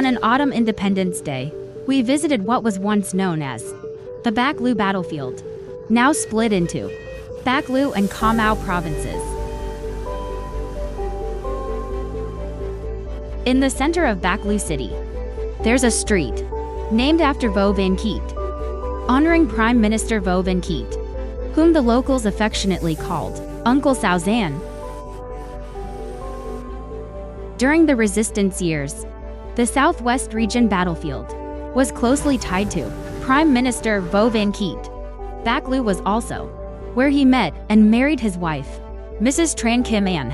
On an autumn Independence Day, we visited what was once known as the Bac Lieu battlefield, now split into Bac Lieu and Khao Mau provinces. In the center of Bac Lieu City, there's a street named after Vo Van Kiet, honoring Prime Minister Vo Van Kiet, whom the locals affectionately called Uncle Sau Dan. During the resistance years, the Southwest Region battlefield was closely tied to Prime Minister Vo Van Kiet. Bac Lieu was also where he met and married his wife, Mrs. Tran Kim An.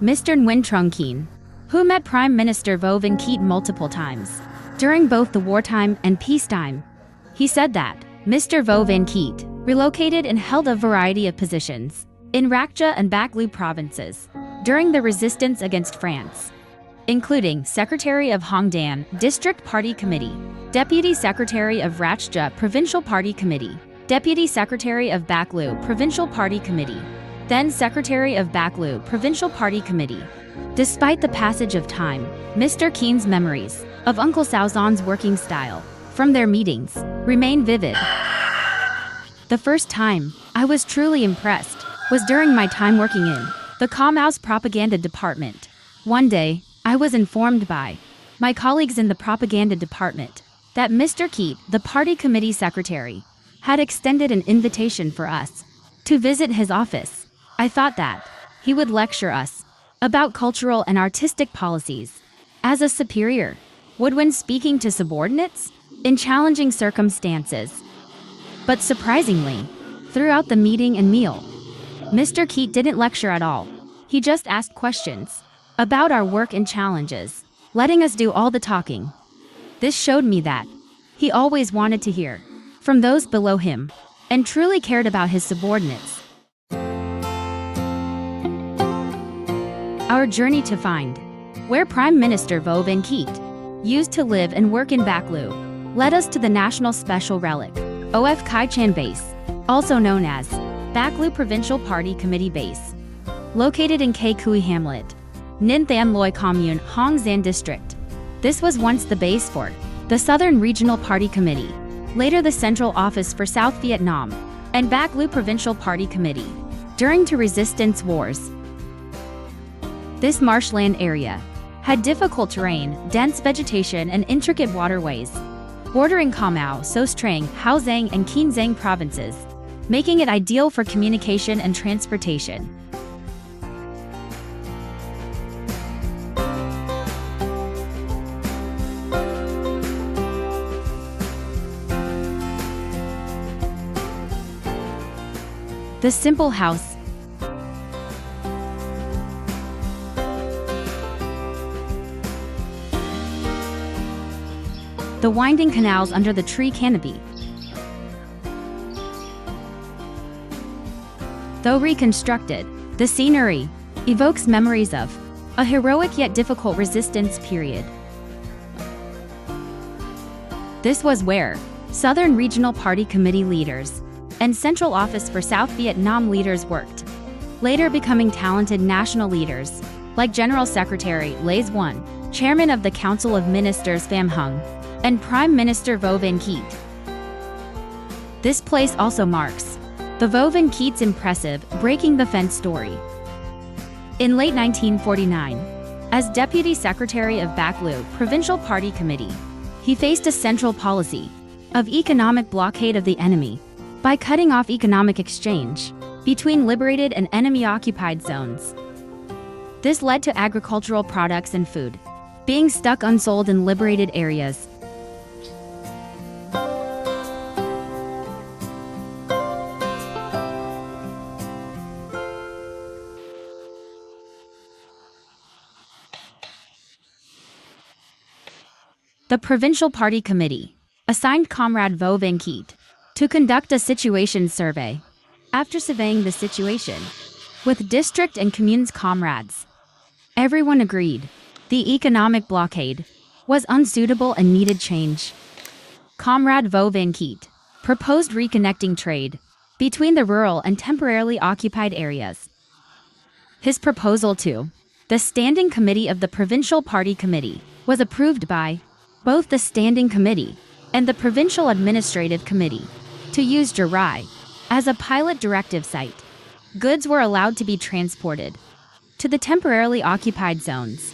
Mr. Nguyen Trung Kien, who met Prime Minister Vo Van Kiet multiple times during both the wartime and peacetime. He said that Mr. Vo Van Kiet relocated and held a variety of positions in Rac Gia and Bac Lieu provinces during the resistance against France, including Secretary of Hong Dan District Party Committee, Deputy Secretary of Rac Gia Provincial Party Committee, Deputy Secretary of Bac Lieu Provincial Party Committee, then Secretary of Bac Lieu Provincial Party Committee. Despite the passage of time, Mr. Kien's memories of Uncle Sau Dan's working style from their meetings remain vivid. The first time I was truly impressed was during my time working in the Khao Mau's propaganda department. One day, I was informed by my colleagues in the propaganda department that Mr. Kiet, the party committee secretary, had extended an invitation for us to visit his office. I thought that he would lecture us about cultural and artistic policies as a superior would when speaking to subordinates in challenging circumstances. But surprisingly, throughout the meeting and meal, Mr. Kiet didn't lecture at all. He just asked questions about our work and challenges, letting us do all the talking. This showed me that he always wanted to hear from those below him and truly cared about his subordinates. Our journey to find where Prime Minister Vo Van Kiet used to live and work in Bac Lieu led us to the National Special Relic, OF Kai Chan Base, also known as Bac Lieu Provincial Party Committee Base, located in Khe Kui Hamlet, Ninh Than Loi Commune, Hong San District. This was once the base for the Southern Regional Party Committee, later the Central Office for South Vietnam, and Bac Lieu Provincial Party Committee. During the resistance wars, this marshland area had difficult terrain, dense vegetation, and intricate waterways, bordering Khao Mau, So Strang, Hao Giang, and Kien Giang provinces, making it ideal for communication and transportation. The simple house, the winding canals under the tree canopy. Though reconstructed, the scenery evokes memories of a heroic yet difficult resistance period. This was where Southern Regional Party Committee leaders and Central Office for South Vietnam leaders worked, later becoming talented national leaders like General Secretary Lais One, Chairman of the Council of Ministers Pham Hung, and Prime Minister Vo Van Kiet. This place also marks the Vo Van Kiet's impressive breaking the fence story. In late 1949, as Deputy Secretary of Bac Lieu Provincial Party Committee, he faced a central policy of economic blockade of the enemy by cutting off economic exchange between liberated and enemy-occupied zones. This led to agricultural products and food being stuck unsold in liberated areas. The Provincial Party Committee assigned Comrade Vo Van Kiet to conduct a situation survey. After surveying the situation with district and commune's comrades, everyone agreed the economic blockade was unsuitable and needed change. Comrade Vo Van Kiet proposed reconnecting trade between the rural and temporarily occupied areas. His proposal to the Standing Committee of the Provincial Party Committee was approved by both the Standing Committee and the Provincial Administrative Committee to use Jirai as a pilot directive site. Goods were allowed to be transported to the temporarily occupied zones,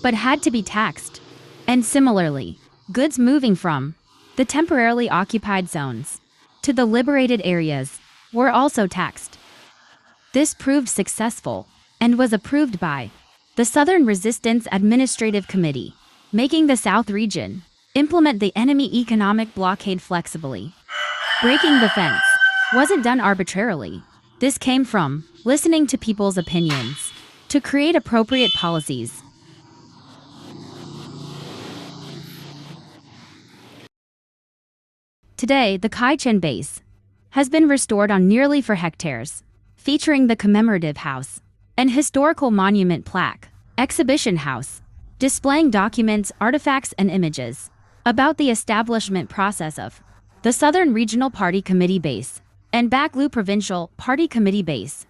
but had to be taxed. And similarly, goods moving from the temporarily occupied zones to the liberated areas were also taxed. This proved successful and was approved by the Southern Resistance Administrative Committee, making the South region implement the enemy economic blockade flexibly. Breaking the fence wasn't done arbitrarily. This came from listening to people's opinions to create appropriate policies. Today, the Kai Chen base has been restored on nearly 4 hectares, featuring the commemorative house, an historical monument plaque, exhibition house, displaying documents, artifacts, and images about the establishment process of the Southern Regional Party Committee base and Bac Lieu Provincial Party Committee base.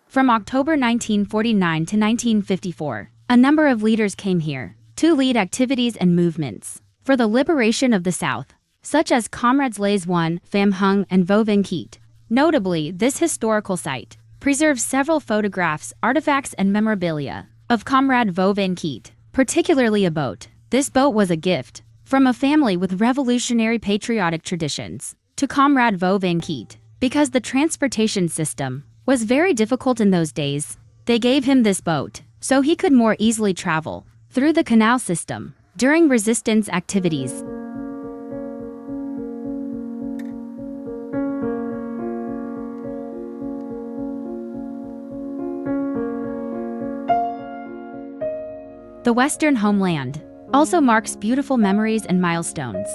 From October 1949 to 1954, a number of leaders came here to lead activities and movements for the liberation of the South, such as Comrades Les One, Pham and Vo Van Kiet. Notably, this historical site preserves several photographs, artifacts, and memorabilia of Comrade Vo Van Kiet, particularly a boat. This boat was a gift from a family with revolutionary patriotic traditions to Comrade Vo Van Kiet. Because the transportation system was very difficult in those days, they gave him this boat so he could more easily travel through the canal system during resistance activities. The Western homeland also marks beautiful memories and milestones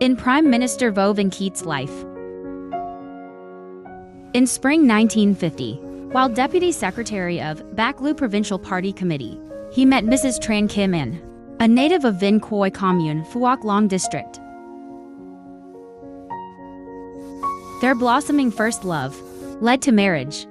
in Prime Minister Vo Van Kiet's life. In spring 1950, while Deputy Secretary of Bac Lieu Provincial Party Committee, he met Mrs. Tran Kim In, a native of Vinh Khoi Commune, Phuoc Long district. Their blossoming first love led to marriage.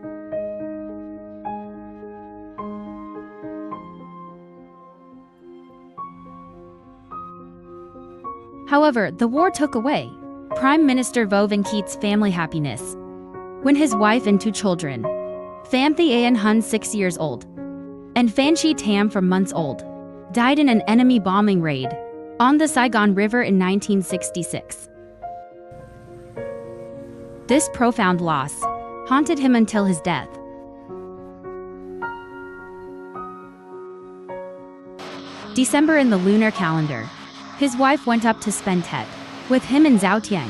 However, the war took away Prime Minister Vo Van Kiet's family happiness when his wife and 2 children, Pham An Hun 6 years old and Phan Chi Tam 4 months old, died in an enemy bombing raid on the Saigon River in 1966. This profound loss haunted him until his death. December in the lunar calendar, his wife went up to spend Tet with him in Zhaotiang.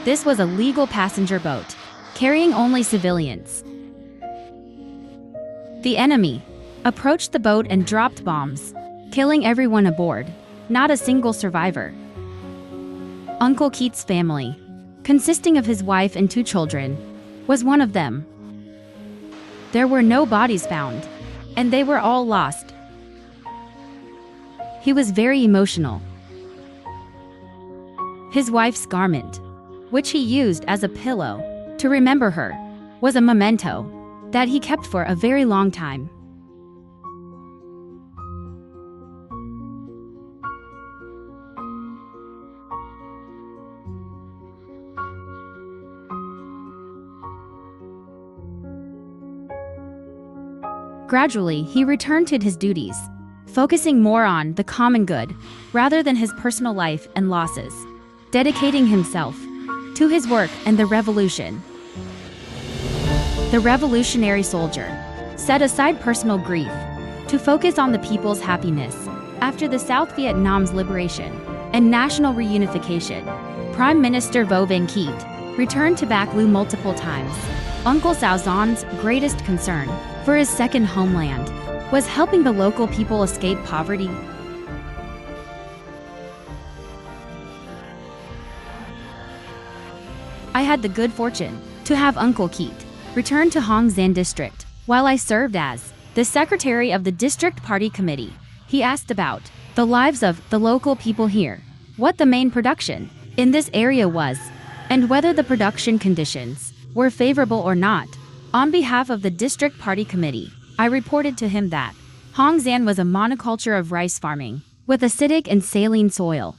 This was a legal passenger boat, carrying only civilians. The enemy approached the boat and dropped bombs, killing everyone aboard, not a single survivor. Uncle Kiet's family, consisting of his wife and 2 children, was one of them. There were no bodies found, and they were all lost. He was very emotional. His wife's garment, which he used as a pillow to remember her, was a memento that he kept for a very long time. Gradually, he returned to his duties, focusing more on the common good rather than his personal life and losses, dedicating himself to his work and the revolution. The revolutionary soldier set aside personal grief to focus on the people's happiness. After the South Vietnam's liberation and national reunification, Prime Minister Vo Van Kiet returned to Bac Lieu multiple times. Uncle Sau Dan's greatest concern for his second homeland was helping the local people escape poverty. I had the good fortune to have Uncle Kiet return to Hong San District while I served as the secretary of the District Party Committee. He asked about the lives of the local people here, what the main production in this area was, and whether the production conditions were favorable or not. On behalf of the district party committee, I reported to him that Hong San was a monoculture of rice farming with acidic and saline soil.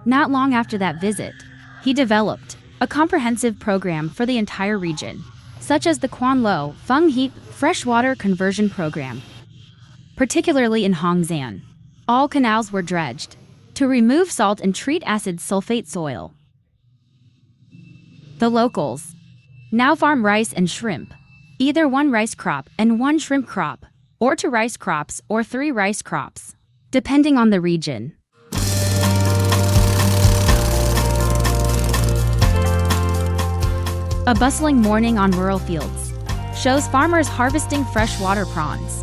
Not long after that visit, he developed a comprehensive program for the entire region, such as the Quan Lo Phung Heat freshwater conversion program. Particularly in Hong San, all canals were dredged to remove salt and treat acid sulfate soil. The locals now farm rice and shrimp, either one rice crop and one shrimp crop, or 2 rice crops or 3 rice crops, depending on the region. A bustling morning on rural fields shows farmers harvesting freshwater prawns.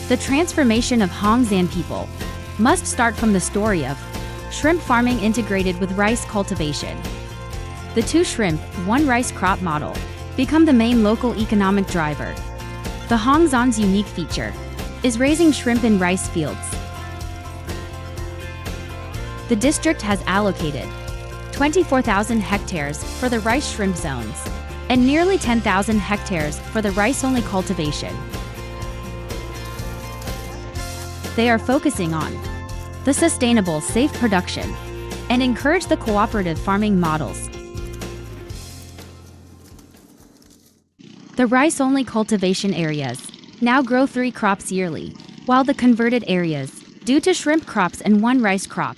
The transformation of Hong San people must start from the story of shrimp farming integrated with rice cultivation. The 2 shrimp, 1 rice crop model become the main local economic driver. The Hong San's unique feature is raising shrimp in rice fields. The district has allocated 24,000 hectares for the rice shrimp zones and nearly 10,000 hectares for the rice-only cultivation. They are focusing on the sustainable, safe production and encourage the cooperative farming models. The rice-only cultivation areas now grow 3 crops yearly, while the converted areas do 2 shrimp crops and 1 rice crop.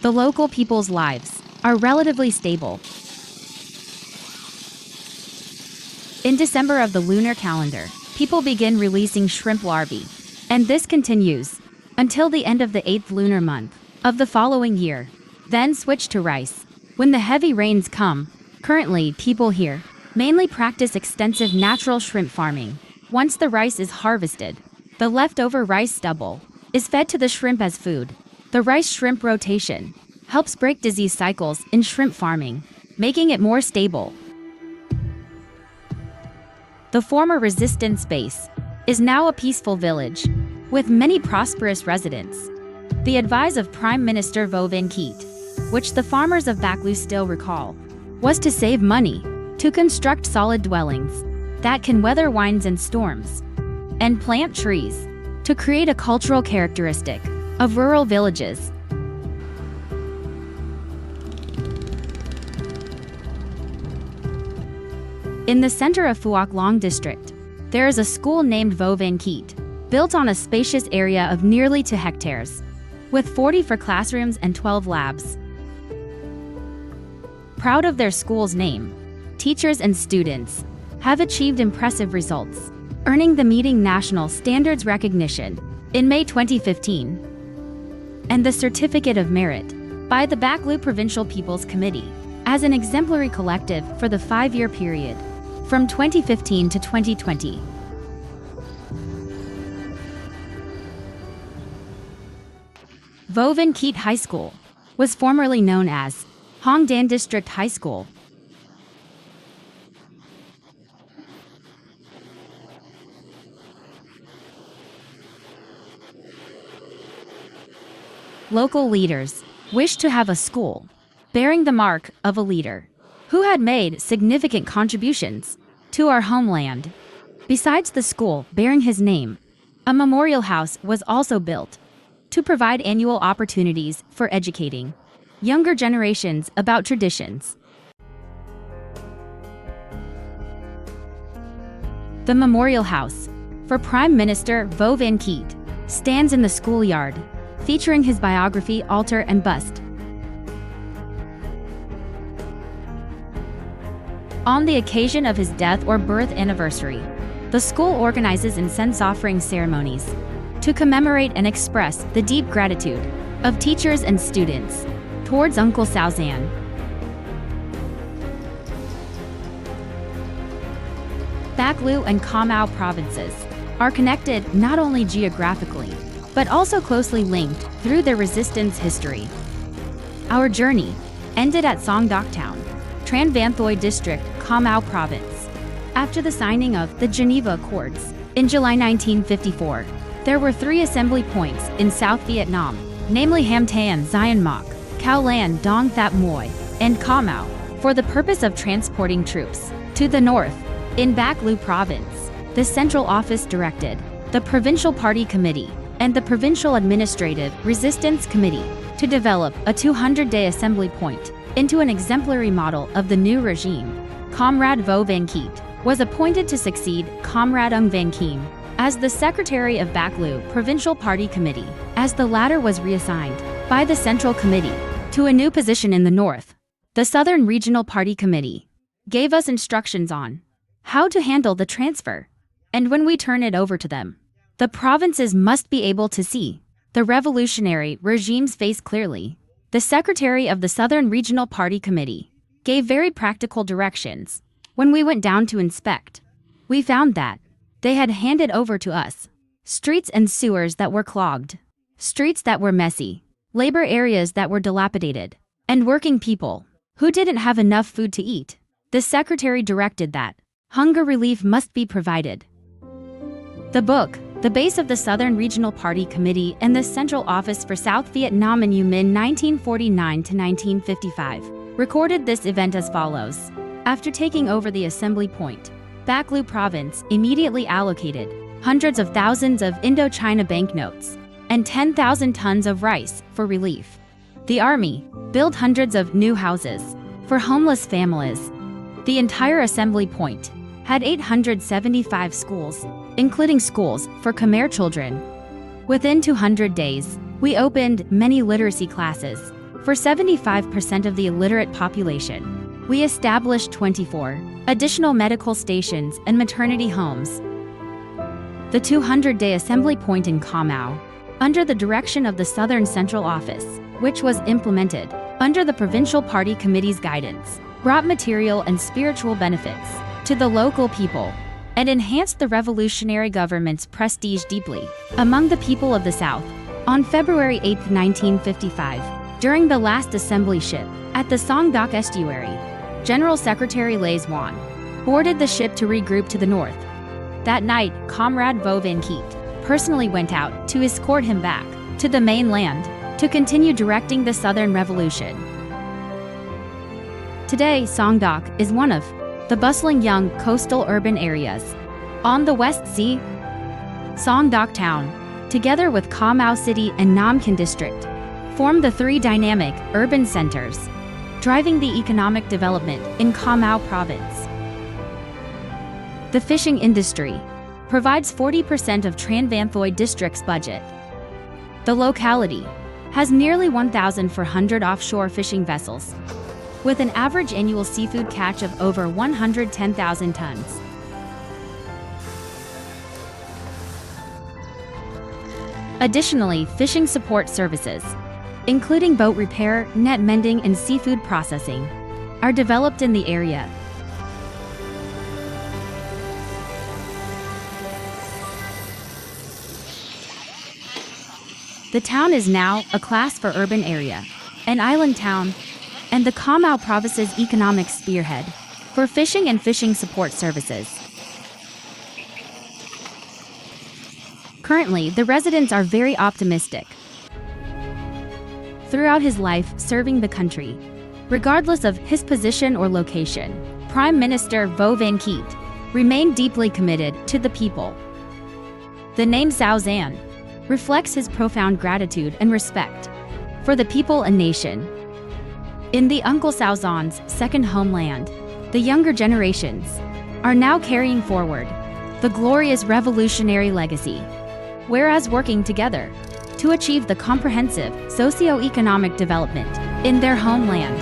The local people's lives are relatively stable. In December of the lunar calendar, people begin releasing shrimp larvae, and this continues until the end of the 8th lunar month of the following year, then switch to rice when the heavy rains come. Currently, people here mainly practice extensive natural shrimp farming. Once the rice is harvested, the leftover rice stubble is fed to the shrimp as food. The rice-shrimp rotation helps break disease cycles in shrimp farming, making it more stable. The former resistance base is now a peaceful village with many prosperous residents. The advice of Prime Minister Vo Van Kiet, which the farmers of Bac Lieu still recall, was to save money, to construct solid dwellings that can weather winds and storms, and plant trees to create a cultural characteristic of rural villages. In the center of Phuoc Long district, there is a school named Vo Van Kiet, built on a spacious area of nearly 2 hectares, with 44 classrooms and 12 labs. Proud of their school's name, teachers and students have achieved impressive results, earning the meeting national standards recognition in May 2015, and the Certificate of Merit by the Bac Lieu Provincial People's Committee as an exemplary collective for the 5-year period from 2015 to 2020. Vo Van Kiet High School was formerly known as Hong Dan District High School. Local leaders wished to have a school bearing the mark of a leader who had made significant contributions to our homeland. Besides the school bearing his name, a memorial house was also built to provide annual opportunities for educating younger generations about traditions. The memorial house for Prime Minister Vo Van Kiet stands in the schoolyard, featuring his biography, altar, and bust. On the occasion of his death or birth anniversary, the school organizes incense offering ceremonies to commemorate and express the deep gratitude of teachers and students towards Uncle Sau Dan. Bac Lieu and Kham Mau provinces are connected not only geographically, but also closely linked through their resistance history. Our journey ended at Song Doc Town, Tran Van Thoi District, Kham Mau Province. After the signing of the Geneva Accords in July 1954, there were 3 assembly points in South Vietnam, namely Ham Tan Zion Moc, Khao Lan Dong Thap Moi, and Ca Mau, for the purpose of transporting troops to the north. In Bac Lieu province, the central office directed the Provincial Party Committee and the Provincial Administrative Resistance Committee to develop a 200-day assembly point into an exemplary model of the new regime. Comrade Vo Van Kiet was appointed to succeed Comrade Ung Van Kiem as the secretary of Bac Lieu Provincial Party Committee, as the latter was reassigned by the Central Committee to a new position in the north. The Southern Regional Party Committee gave us instructions on how to handle the transfer, and when we turn it over to them, the provinces must be able to see the revolutionary regime's face clearly. The secretary of the Southern Regional Party Committee gave very practical directions. When we went down to inspect, we found that they had handed over to us streets and sewers that were clogged, streets that were messy, labor areas that were dilapidated, and working people who didn't have enough food to eat. The secretary directed that hunger relief must be provided. The book, The Base of the Southern Regional Party Committee and the Central Office for South Vietnam in U Minh 1949 to 1955, recorded this event as follows. After taking over the assembly point, Bac Lieu province immediately allocated hundreds of thousands of Indochina banknotes and 10,000 tons of rice for relief. The army built hundreds of new houses for homeless families. The entire assembly point had 875 schools, including schools for Khmer children. Within 200 days, we opened many literacy classes for 75% of the illiterate population. We established 24 additional medical stations and maternity homes. The 200-day assembly point in Ca Mau, under the direction of the Southern Central Office, which was implemented under the Provincial Party Committee's guidance, brought material and spiritual benefits to the local people and enhanced the revolutionary government's prestige deeply among the people of the South. On February 8, 1955, during the last assembly ship at the Song Doc estuary, General Secretary Lê Duan boarded the ship to regroup to the north. That night, Comrade Vo Van Kiet personally went out to escort him back to the mainland to continue directing the Southern Revolution. Today, Song Doc is one of the bustling young coastal urban areas on the West Sea. Song Doc Town, together with Ca Mau City and Nam Can District, form the 3 dynamic urban centers, driving the economic development in Ca Mau province. The fishing industry provides 40% of Tran Van Thuy district's budget. The locality has nearly 1,400 offshore fishing vessels, with an average annual seafood catch of over 110,000 tons. Additionally, fishing support services, including boat repair, net mending, and seafood processing, are developed in the area. The town is now a class 4 urban area, an island town, and the Ca Mau province's economic spearhead for fishing and fishing support services. Currently, the residents are very optimistic. Throughout his life serving the country, regardless of his position or location, Prime Minister Vo Van Kiet remained deeply committed to the people. The name Sau Dan reflects his profound gratitude and respect for the people and nation. In the Uncle Sau Dan's second homeland, the younger generations are now carrying forward the glorious revolutionary legacy, whereas working together to achieve the comprehensive socio-economic development in their homeland.